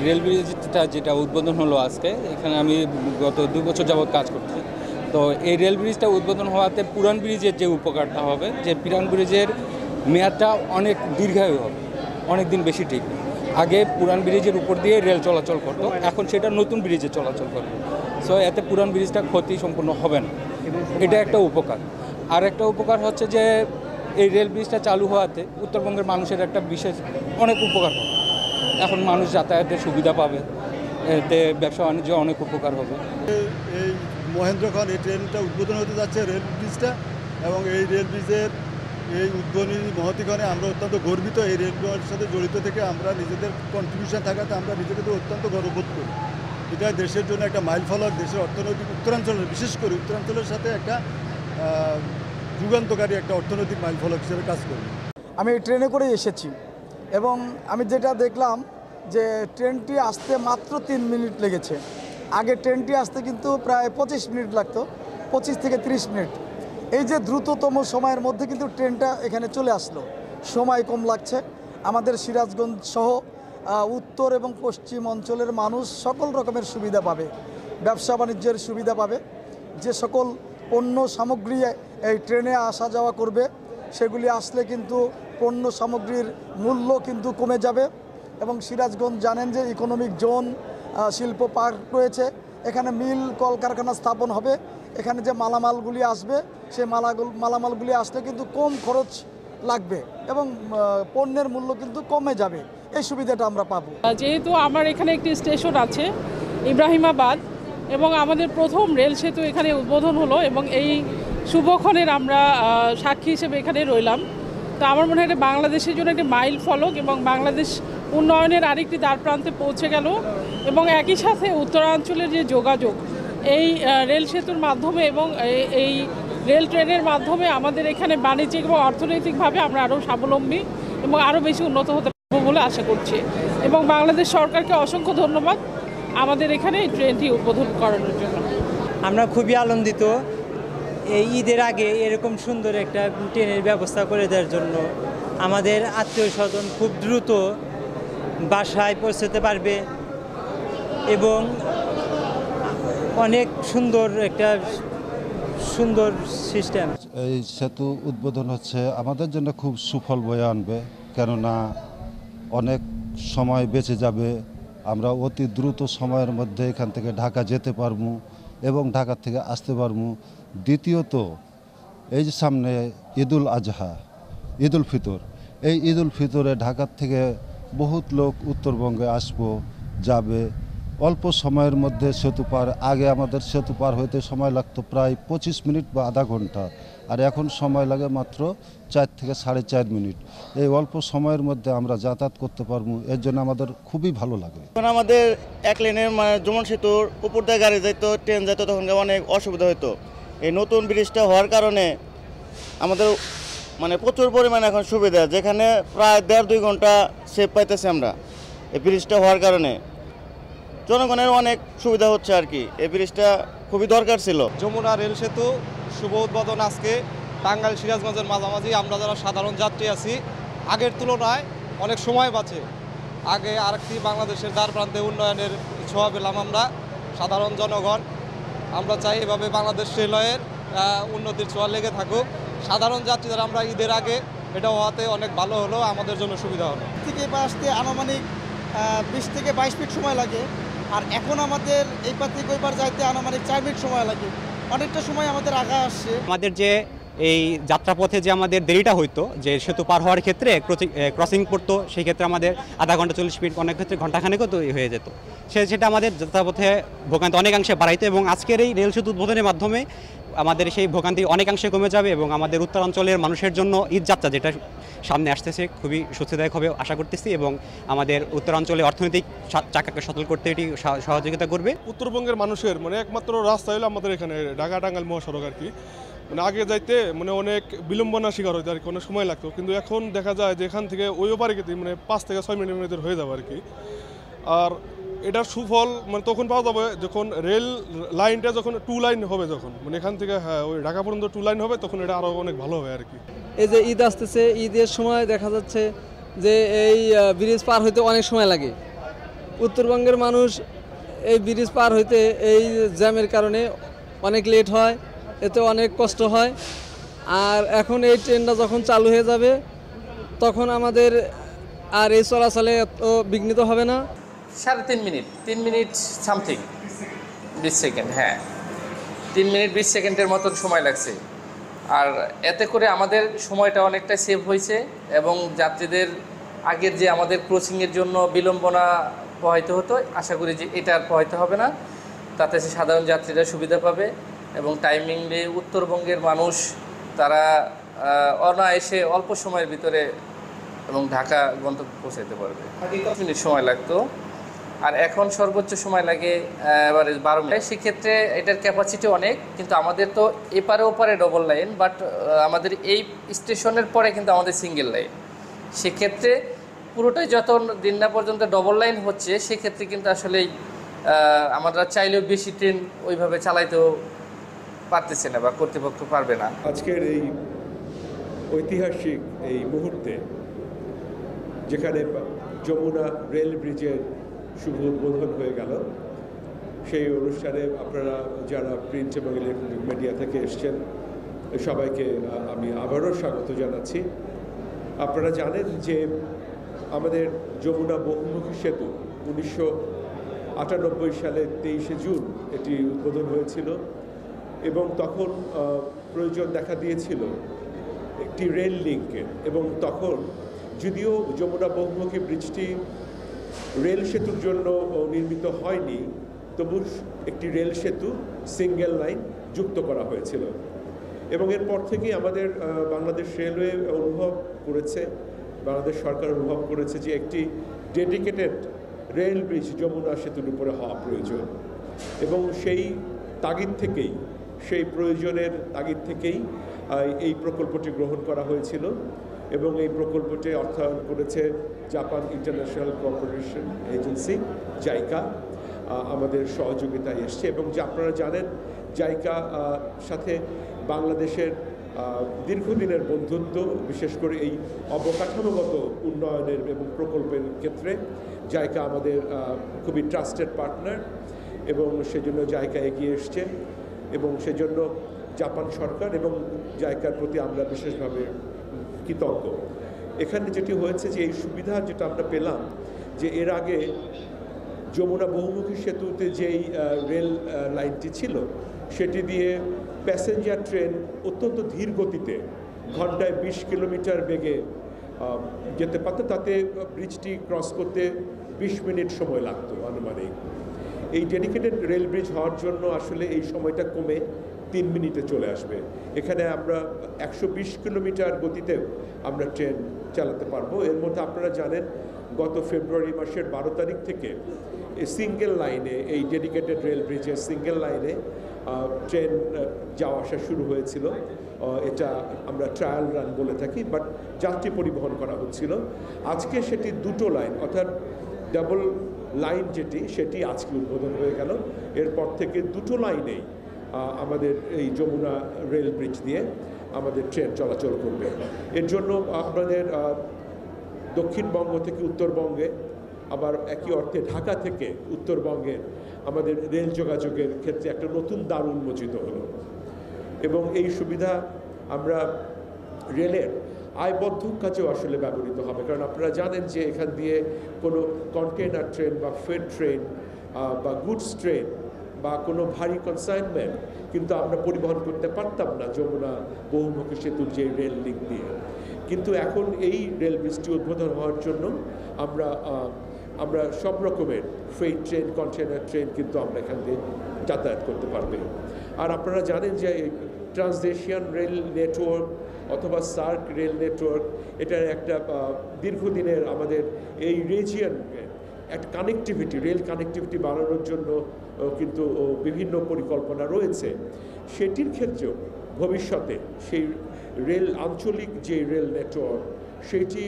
Rail ব্রিজটা যেটা উদ্বোধন হলো আজকে, এখানে আমি গত 2 বছর যাবৎ কাজ করছি। তো এই রেল ব্রিজটা উদ্বোধন হওয়াতে পুরান ব্রিজের যে উপকারটা হবে, যে পুরান ব্রিজের মেয়াদটা অনেক দীর্ঘায়ু হবে, অনেক দিন বেশি টিকবে। আগে পুরান ব্রিজের উপর দিয়ে রেল চলাচল করতো, এখন সেটা নতুন ব্রিজে চলাচল করবে। সো এতে পুরান ব্রিজটা ক্ষতি সম্পূর্ণ হবে না, এটা একটা উপকার। আর একটা উপকার হচ্ছে যে এই রেল ব্রিজটা চালু হওয়াতে উত্তরবঙ্গের মানুষের একটা বিশেষ অনেক উপকার হবে। এখন মানুষ যাতায়াতের সুবিধা পাবে, এতে ব্যবসা বাণিজ্য অনেক উপকার হবে। এই মহেন্দ্রক্ষণ এই ট্রেনটা উদ্বোধন হতে যাচ্ছে রেল ব্রিজটা, এবং এই রেল ব্রিজের এই উদ্বোধনী মহতীক্ষণে আমরা অত্যন্ত গর্বিত। এই রেলওয়ের সাথে জড়িত থেকে আমরা নিজেদের কন্ট্রিবিউশন থাকাতে আমরা নিজেদের অত্যন্ত গর্ববোধ করি। এটা দেশের জন্য একটা মাইল ফলক, দেশের অর্থনৈতিক উত্তরাঞ্চলের, বিশেষ করে উত্তরাঞ্চলের সাথে একটা যুগান্তকারী একটা অর্থনৈতিক মাইল ফলক হিসেবে কাজ করবে। আমি ট্রেনে করেই এসেছি এবং আমি যেটা দেখলাম যে ট্রেনটি আসতে মাত্র 3 মিনিট লেগেছে। আগে ট্রেনটি আসতে কিন্তু প্রায় 25 মিনিট লাগতো, 25 থেকে 30 মিনিট। এই যে দ্রুততম সময়ের মধ্যে কিন্তু ট্রেনটা এখানে চলে আসলো, সময় কম লাগছে। আমাদের সিরাজগঞ্জ সহ উত্তর এবং পশ্চিম অঞ্চলের মানুষ সকল রকমের সুবিধা পাবে, ব্যবসা বাণিজ্যের সুবিধা পাবে। যে সকল পণ্য সামগ্রী এই ট্রেনে আসা যাওয়া করবে, সেগুলি আসলে কিন্তু পণ্য সামগ্রীর মূল্য কিন্তু কমে যাবে। এবং সিরাজগঞ্জ জানেন যে ইকোনমিক জোন, শিল্প পার্ক রয়েছে, এখানে মিল কলকারখানা স্থাপন হবে। এখানে যে মালামালগুলি আসবে, সেই মালামালগুলি আসলে কিন্তু কম খরচ লাগবে এবং পণ্যের মূল্য কিন্তু কমে যাবে। এই সুবিধাটা আমরা পাবো। যেহেতু আমার এখানে একটি স্টেশন আছে ইব্রাহিমাবাদ, এবং আমাদের প্রথম রেল সেতু এখানে উদ্বোধন হলো, এবং এই শুভক্ষণের আমরা সাক্ষী হিসেবে এখানে রইলাম। তো আমার মনে হয় এটা বাংলাদেশের জন্য একটি মাইল ফলক, এবং বাংলাদেশ উন্নয়নের আরেকটি দ্বার প্রান্তে পৌঁছে গেল। এবং একই সাথে উত্তরাঞ্চলের যে যোগাযোগ এই রেল সেতুর মাধ্যমে এবং এই রেল ট্রেনের মাধ্যমে আমাদের এখানে বাণিজ্যিক এবং অর্থনৈতিকভাবে আমরা আরও স্বাবলম্বী এবং আরও বেশি উন্নত হতে পারবো বলে আশা করছি। এবং বাংলাদেশ সরকারকে অসংখ্য ধন্যবাদ আমাদের এখানে এই ট্রেনটি উদ্বোধন করানোর জন্য। আমরা খুবই আনন্দিত এই ঈদের আগে এরকম সুন্দর একটা ট্রেনের ব্যবস্থা করে দেওয়ার জন্য। আমাদের আত্মীয় স্বজন খুব দ্রুত বাসায় পৌঁছতে পারবে এবং অনেক সুন্দর একটা সিস্টেম। এই সেতু উদ্বোধন হচ্ছে আমাদের জন্য খুব সুফল বয়ে আনবে, কেননা অনেক সময় বেঁচে যাবে। আমরা অতি দ্রুত সময়ের মধ্যে এখান থেকে ঢাকা যেতে পারবো এবং ঢাকা থেকে আসতে পারবো। দ্বিতীয়ত, এই যে সামনে ঈদুল আজহা, ঈদুল ফিতর, এই ঈদুল ফিতরে ঢাকার থেকে বহুত লোক উত্তরবঙ্গে আসবো যাবে। অল্প সময়ের মধ্যে সেতু পার, আগে আমাদের সেতু পার হইতে সময় লাগতো প্রায় 25 মিনিট বা আধা ঘন্টা, আর এখন সময় লাগে মাত্র 4 থেকে 4.5 মিনিট। এই অল্প সময়ের মধ্যে আমরা যাতায়াত করতে পারবো, এর জন্য আমাদের খুবই ভালো লাগে। এখন আমাদের এক লেনের যমুনা সেতুর উপর দিয়ে গাড়ি যেত, ট্রেন যেত, তখন অনেক অসুবিধা হতো। এই নতুন ব্রিজটা হওয়ার কারণে আমাদের প্রচুর পরিমাণে এখন সুবিধা, যেখানে প্রায় 1.5-2 ঘন্টা সেভ পাইতেছি আমরা এই ব্রিজটা হওয়ার কারণে। জনগণের অনেক সুবিধা হচ্ছে আর কি, এই ব্রিজটা খুবই দরকার ছিল। যমুনা রেল সেতু শুভ উদ্বোধন আজকে টাঙ্গাইল সিরাজগঞ্জের মাঝামাঝি। আমরা যারা সাধারণ যাত্রী আছি, আগের তুলনায় অনেক সময় বাঁচে। আগে আরেকটি বাংলাদেশের দ্বার প্রান্তে উন্নয়নের ছোঁয়া পেলাম আমরা সাধারণ জনগণ। আমরা চাই এভাবে বাংলাদেশ রেলওয়ের উন্নতির ছোঁয়া লেগে থাকুক। সাধারণ যাত্রীদের আমরা ঈদের আগে এটা হওয়াতে অনেক ভালো হলো, আমাদের জন্য সুবিধা হলো। থেকে আসতে আনুমানিক 20 থেকে 22 মিনিট সময় লাগে, আর এখন আমাদের এই পার থেকে ওই পার যাইতে আনুমানিক 4 মিনিট সময় লাগে। অনেকটা সময় আমাদের আগা আসছে। আমাদের যে এই যাত্রাপথে যে আমাদের দেরিটা হইতো, যে সেতু পার হওয়ার ক্ষেত্রে ক্রসিং পড়তো, সেই ক্ষেত্রে আমাদের আধা ঘন্টা 40 মিনিট, অনেক ক্ষেত্রে ঘন্টাখানেকও তো হয়ে যেত। সেটা আমাদের যাত্রাপথে ভোগান্তি অনেকাংশে বাড়াইতো, এবং আজকের এই রেল সেতু উদ্বোধনের মাধ্যমে আমাদের সেই ভোগান্তি অনেকাংশে কমে যাবে এবং আমাদের উত্তরাঞ্চলের মানুষের জন্য ঈদ যাত্রা যেটা সামনে আসতেছে খুবই স্বস্তিদায়ক হবে আশা করতেছি, এবং আমাদের উত্তরাঞ্চলে অর্থনৈতিক চাকাকে সচল করতে এটি সহযোগিতা করবে। উত্তরবঙ্গের মানুষের একমাত্র রাস্তা হলো আমাদের এখানে ঢাকা টাঙ্গাইল মহাসড়ক আর কি। আগে যাইতে অনেক বিলম্বনার শিকার হইতে আর কি, অনেক সময় লাগতো, কিন্তু এখন দেখা যায় যে এখান থেকে ওই ওপারে গেতে 5 থেকে 6 মিনিটের হয়ে যাবে আর কি। আর এটার সুফল তখন পাওয়া যাবে যখন রেল লাইনটা যখন 2 লাইন হবে, যখন এখান থেকে ওই ঢাকা পর্যন্ত 2 লাইন হবে, তখন এটা আরও অনেক ভালো হবে আর কি। এই যে ঈদ আসতেছে, ঈদের সময় দেখা যাচ্ছে যে এই ব্রিজ পার হইতে অনেক সময় লাগে। উত্তরবঙ্গের মানুষ এই ব্রিজ পার হইতে এই জ্যামের কারণে অনেক লেট হয়, এতে অনেক কষ্ট হয়। আর এখন এই ট্রেনটা যখন চালু হয়ে যাবে তখন আমাদের আর এই চলাচলে এত বিঘ্নিত হবে না। 3.5 মিনিট, 3 মিনিট সামথিং 20 সেকেন্ড, হ্যাঁ 3 মিনিট 20 সেকেন্ডের মতন সময় লাগছে। আর এতে করে আমাদের সময়টা অনেকটা সেভ হয়েছে এবং যাত্রীদের আগের যে আমাদের ক্রসিংয়ের জন্য বিলম্বনা পোহাইতে হতো, আশা করি যে এটা আর পোহাইতে হবে না। তাতে সাধারণ যাত্রীরা সুবিধা পাবে এবং টাইমিংয়ে উত্তরবঙ্গের মানুষ তারা অনায়াসে অল্প সময়ের ভিতরে এবং ঢাকা গন্তব্যে পৌঁছাতে পারবে। 10 মিনিট সময় লাগতো, আর এখন সর্বোচ্চ সময় লাগে এবারে 12 মিনিট। সেক্ষেত্রে এটার ক্যাপাসিটি অনেক, কিন্তু আমাদের তো এপারে ওপারে ডবল লাইন, বাট আমাদের এই স্টেশনের পরে কিন্তু আমাদের সিঙ্গেল লাইন। সেক্ষেত্রে পুরোটাই যত দিন না পর্যন্ত ডবল লাইন হচ্ছে, সেক্ষেত্রে কিন্তু আসলেই আমরা চাইলেও বেশি ট্রেন ওইভাবে চালাইতেও পারতেছে না বা কর্তৃপক্ষ পারবে না। আজকের এই ঐতিহাসিক এই মুহূর্তে যেখানে যমুনা রেল ব্রিজের শুভ উদ্বোধন হয়ে গেল, সেই অনুষ্ঠানে আপনারা যারা প্রিন্ট এবং ইলেকট্রনিক মিডিয়া থেকে এসছেন সবাইকে আমি আবারও স্বাগত জানাচ্ছি। আপনারা জানেন যে আমাদের যমুনা বহুমুখী সেতু 1998 সালে 23শে জুন এটি উদ্বোধন হয়েছিল এবং তখন প্রয়োজন দেখা দিয়েছিল একটি রেল লিঙ্কের। এবং তখন যদিও যমুনা বহুমুখী ব্রিজটি রেল সেতুর জন্য নির্মিত হয়নি, তবু একটি রেল সেতু সিঙ্গেল লাইন যুক্ত করা হয়েছিল। এবং এরপর থেকেই আমাদের বাংলাদেশ রেলওয়ে অনুভব করেছে, বাংলাদেশ সরকার অনুভব করেছে যে একটি ডেডিকেটেড রেল ব্রিজ যমুনা সেতুর উপরে হওয়া প্রয়োজন। এবং সেই তাগিদ থেকেই, সেই প্রয়োজনের তাগিদ থেকেই এই প্রকল্পটি গ্রহণ করা হয়েছিল এবং এই প্রকল্পটি অর্থায়ন করেছে Japan international cooperation agency JICA, আমাদের সহযোগিতায় এসছে। এবং যে আপনারা জানেন জাইকা সাথে বাংলাদেশের দীর্ঘদিনের বন্ধুত্ব, বিশেষ করে এই অবকাঠামোগত উন্নয়নের এবং প্রকল্পের ক্ষেত্রে জাইকা আমাদের খুবই ট্রাস্টেড পার্টনার এবং সেজন্য জাইকা এগিয়ে এসছে এবং সেজন্য জাপান সরকার এবং জাইকার প্রতি আমরা বিশেষভাবে কৃতজ্ঞ। এখানে যেটি হয়েছে যে এই সুবিধা যেটা আমরা পেলাম, যে এর আগে যমুনা বহুমুখী সেতুতে যেই রেল লাইনটি ছিল সেটি দিয়ে প্যাসেঞ্জার ট্রেন অত্যন্ত ধীর গতিতে ঘন্টায় 20 কিলোমিটার বেগে যেতে পারত, তাতে ব্রিজটি ক্রস করতে 20 মিনিট সময় লাগতো আনুমানিক। এই ডেডিকেটেড রেল ব্রিজ হওয়ার জন্য আসলে এই সময়টা কমে 3 মিনিটে চলে আসবে। এখানে আমরা 120 কিলোমিটার গতিতেও আমরা ট্রেন চালাতে পারবো। এর মধ্যে আপনারা জানেন গত ফেব্রুয়ারি মাসের 12 তারিখ থেকে সিঙ্গেল লাইনে, এই ডেডিকেটেড রেল ব্রিজের সিঙ্গেল লাইনে ট্রেন যাওয়া আসা শুরু হয়েছিল। এটা আমরা ট্রায়াল রান বলে থাকি, বাট যাত্রী পরিবহন করা হচ্ছিল। আজকে সেটি 2টো লাইন, অর্থাৎ ডাবল লাইন সেটি আজকে উদ্বোধন হয়ে গেল। এরপর থেকে 2টো লাইনেই আমাদের এই যমুনা রেল ব্রিজ দিয়ে আমাদের ট্রেন চলাচল করবে। এর জন্য আমাদের দক্ষিণবঙ্গ থেকে উত্তরবঙ্গে, আবার একই অর্থে ঢাকা থেকে উত্তরবঙ্গের আমাদের রেল যোগাযোগের ক্ষেত্রে একটা নতুন দ্বার উন্মোচিত হলো। এবং এই সুবিধা আমরা রেলের আয়বদ্ধ কাজেও আসলে ব্যবহৃত হবে, কারণ আপনারা জানেন যে এখান দিয়ে কোনো কন্টেনার ট্রেন বা ফ্রেট ট্রেন বা গুডস ট্রেন বা কোনো ভারী কনসাইনমেন্ট কিন্তু আমরা পরিবহন করতে পারতাম না যমুনা বহুমুখী সেতুর যে রেল লিঙ্ক দিয়ে। কিন্তু এখন এই রেল ব্রিজটি উদ্বোধন হওয়ার জন্য আমরা সব রকমের ফ্রেট ট্রেন, কন্টেনার ট্রেন কিন্তু আমরা এখান দিয়ে যাতায়াত করতে পারবে। আর আপনারা জানেন যে ট্রান্সএশিয়ান রেল নেটওয়ার্ক অথবা সার্ক রেল নেটওয়ার্ক, এটার একটা দীর্ঘদিনের আমাদের এই রিজিয়ন একটা কানেক্টিভিটি, রেল কানেক্টিভিটি বাড়ানোর জন্য কিন্তু বিভিন্ন পরিকল্পনা রয়েছে। সেটির ক্ষেত্রেও ভবিষ্যতে সেই রেল আঞ্চলিক যে রেল নেটওয়ার্ক সেটি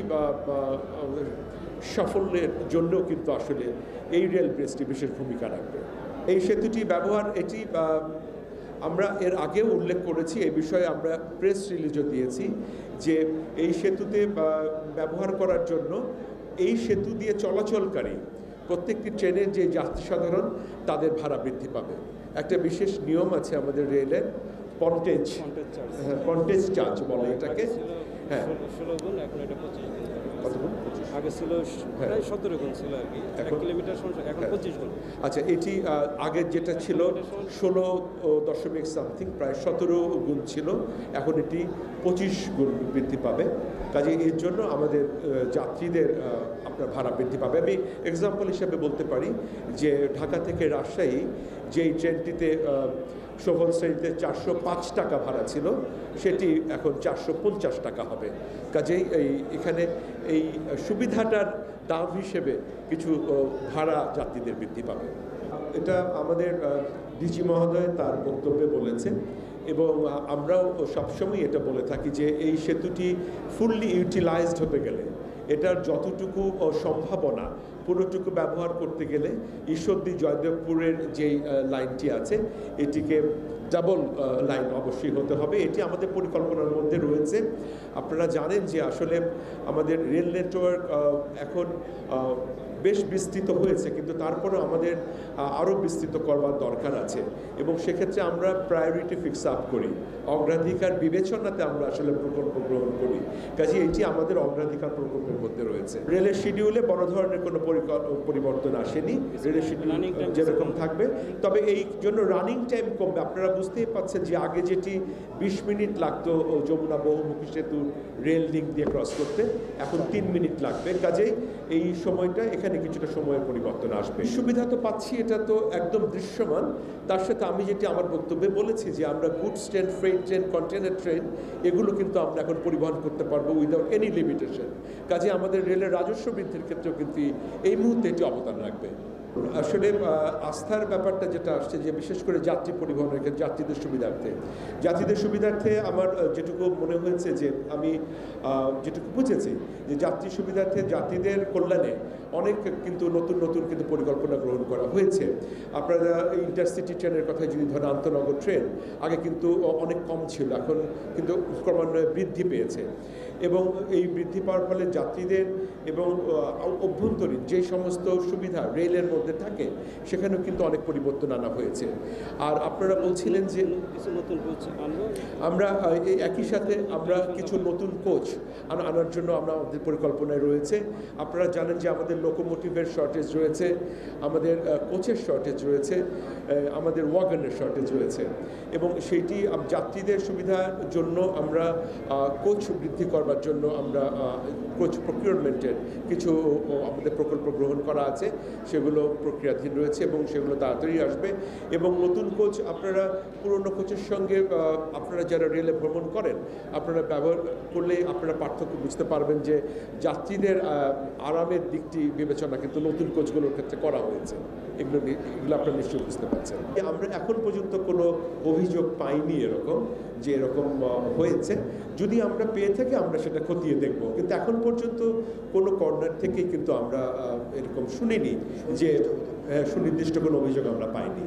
সাফল্যের জন্য কিন্তু আসলে এই রেল ব্রিজটি বিশেষ ভূমিকা রাখবে। এই সেতুটি ব্যবহার আমরা এর আগেও উল্লেখ করেছি, এই বিষয়ে আমরা প্রেস রিলিজও দিয়েছি যে এই সেতুতে ব্যবহার করার জন্য এই সেতু দিয়ে চলাচলকারী প্রত্যেকটি ট্রেনের যে যাত্রী সাধারণ তাদের ভাড়া বৃদ্ধি পাবে। একটা বিশেষ নিয়ম আছে আমাদের রেলের, পন্টেজ চার্জ বলে এটাকে। হ্যাঁ, 16 গুণ, এখন এটা 25 গুণ। কত গুণ? আগে ছিল প্রায় 17 গুণ ছিল আর কি, 1 কিলোমিটার এখন 25 গুণ। আচ্ছা, এটি আগে যেটা ছিল 16 সামথিং, প্রায় 17 গুণ ছিল, এখন এটি 25 গুণ বৃদ্ধি পাবে। কাজে এর জন্য আমাদের যাত্রীদের আপনার ভাড়া বৃদ্ধি পাবে। আমি এক্সাম্পল হিসেবে বলতে পারি যে ঢাকা থেকে রাজশাহী যেই ট্রেনটিতে শোভন শ্রেণীতে 405 টাকা ভাড়া ছিল, সেটি এখন 450 টাকা হবে। কাজেই এখানে এই সুবিধাটার দাম হিসেবে কিছু ভাড়া যাত্রীদের বৃদ্ধি পাবে। এটা আমাদের ডিজি মহোদয় তার বক্তব্যে বলেছেন, এবং আমরাও সবসময় এটা বলে থাকি যে এই সেতুটি ফুললি ইউটিলাইজড হতে গেলে, এটার যতটুকু সম্ভাবনা পুরোটুকু ব্যবহার করতে গেলে ঈশ্বরদী জয়দেবপুরের যেই লাইনটি আছে এটিকে ডাবল লাইন অবশ্যই হতে হবে। এটি আমাদের পরিকল্পনার মধ্যে রয়েছে। আপনারা জানেন যে আসলে আমাদের রেল নেটওয়ার্ক এখন বেশ বিস্তৃত হয়েছে, কিন্তু তারপরেও আমাদের আরও বিস্তৃত করবার দরকার আছে, এবং সেক্ষেত্রে আমরা প্রায়োরিটি ফিক্স আপ করি, অগ্রাধিকার বিবেচনাতে আমরা আসলে প্রকল্প গ্রহণ করি। কাজে এটি আমাদের অগ্রাধিকার প্রকল্পের মধ্যে রয়েছে। রেলের শিডিউলে বড় ধরনের কোনো পরিবর্তন আসেনি, রেলের শিডিউল যেরকম থাকবে, তবে এই জন্য রানিং টাইম কমবে। আপনারা বুঝতেই পাচ্ছেন যে আগে যেটি 20 মিনিট লাগতো যমুনা বহুমুখী সেতু রেল লিঙ্ক দিয়ে ক্রস করতে, এখন 3 মিনিট লাগবে। কাজেই এই সময়টা এখানে কিছুটা সময়ের পরিবর্তন আসবে। সুবিধা তো পাচ্ছি, এটা তো একদম দৃশ্যমান। তার সাথে আমি যেটি আমার বক্তব্যে বলেছি যে আমরা goods train, freight train, container train এগুলো কিন্তু আমরা এখন পরিবহন করতে পারবো উইদাউট এনি লিমিটেশন। কাজে আমাদের রেলের রাজস্ব বৃদ্ধির ক্ষেত্রেও কিন্তু এই মুহূর্তে এটি অবদান রাখবে। আসলে আস্থার ব্যাপারটা যেটা আসছে, যে বিশেষ করে যাত্রী পরিবহনের ক্ষেত্রে যাত্রীদের সুবিধার্থে আমার যেটুকু মনে হয়েছে, যে আমি যেটুকু বুঝেছি যে যাত্রী সুবিধার্থে, যাত্রীদের কল্যাণে অনেক কিন্তু নতুন কিন্তু পরিকল্পনা গ্রহণ করা হয়েছে। আপনারা ইন্টারসিটি ট্রেনের কথা যদি ধরেন, আন্তনগর ট্রেন আগে কিন্তু অনেক কম ছিল, এখন কিন্তু ক্রমান্বয়ে বৃদ্ধি পেয়েছে, এবং এই বৃদ্ধি পাওয়ার ফলে যাত্রীদের এবং অভ্যন্তরীণ যে সমস্ত সুবিধা রেলের মধ্যে থাকে সেখানেও কিন্তু অনেক পরিবর্তন আনা হয়েছে। আর আপনারা বলছিলেন যে আমরা একই সাথে আমরা কিছু নতুন কোচ আনার জন্য আমাদের পরিকল্পনায় রয়েছে। আপনারা জানেন যে আমাদের লোকোমোটিভের শর্টেজ রয়েছে, আমাদের কোচের শর্টেজ রয়েছে, আমাদের ওয়াগনের শর্টেজ রয়েছে, এবং সেইটি যাত্রীদের সুবিধার জন্য আমরা কোচ বৃদ্ধি করবার জন্য আমরা কোচ প্রকিউরমেন্টের কিছু আমাদের প্রকল্প গ্রহণ করা আছে, সেগুলো প্রক্রিয়াধীন রয়েছে এবং সেগুলো তাড়াতাড়ি আসবে। এবং নতুন কোচ আপনারা পুরনো কোচের সঙ্গে আপনারা যারা রেলে ভ্রমণ করেন, আপনারা ব্যবহার করলে আপনারা পার্থক্য বুঝতে পারবেন যে যাত্রীদের আরামের দিকটি বিবেচনা কিন্তু নতুন কোচগুলোর ক্ষেত্রে করা হয়েছে। এগুলো আপনারা নিশ্চয়ই বুঝতে পারছেন। আমরা এখন পর্যন্ত কোনো অভিযোগ পাইনি এরকম যে এরকম হয়েছে। যদি আমরা পেয়ে থাকি আমরা সেটা খতিয়ে দেখব, কিন্তু এখন পর্যন্ত কোনো কর্নার থেকেই কিন্তু আমরা এরকম শুনিনি যে সুনির্দিষ্ট কোনো অভিযোগ আমরা পাইনি।